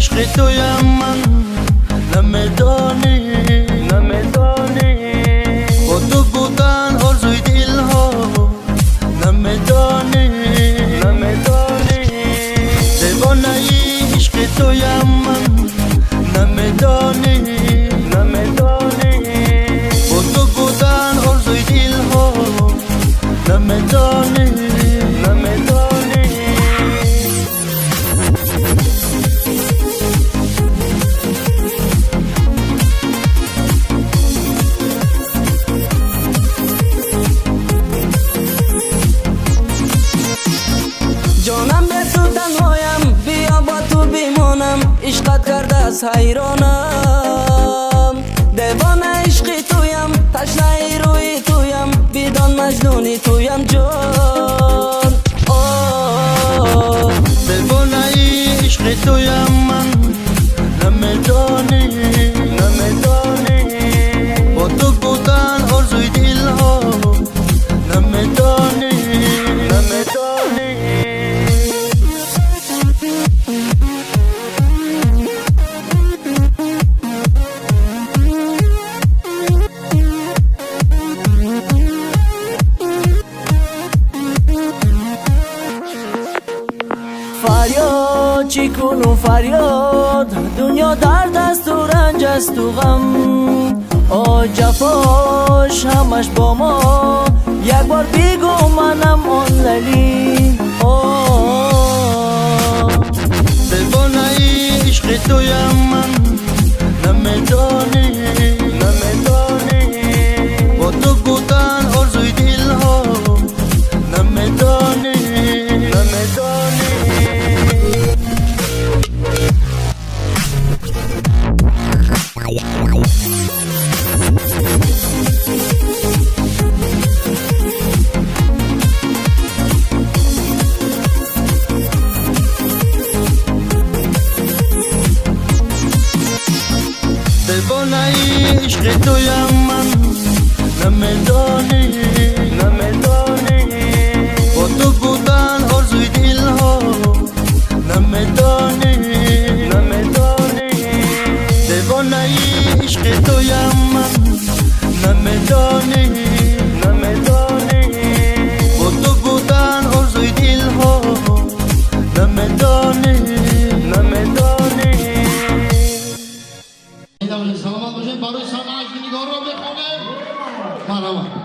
عشق تویم من نمیدانی با تو بودن آرزوی دل ها نمیدانی دیوانه عشق تویم من نمیدانی با تو بودن آرزوی دل ها نمیدانی جانم به تو تنهایم، بیا با تو بمانم، عشقت کرده از حیرانم. دیوانه عشق تویم، تشنه روی تویم، بدان مجنونی تویم جان. دیوانه عشق تویم من نمیدانی با تو بودن آرزوی دل ها نمیدانی فریاد چی کنم فریاد، دنیا درد است و رنج است و غم، جفاش همش با ما، یک بار بگو منم آن لیلی. دیوانه عشق تویم من نمیدانی با تو بودن آرزوی دل ها نمیدانی دیوانه عشق تویم من نمیدانی با تو بودن آرزوی دل ها نمیدانی دیوانه عشق تویم من نمیدانی با تو بودن آرزوی دل ها نمیدانی سلامت باشید. برای سماج نگار رو بخونیم. مرحبا.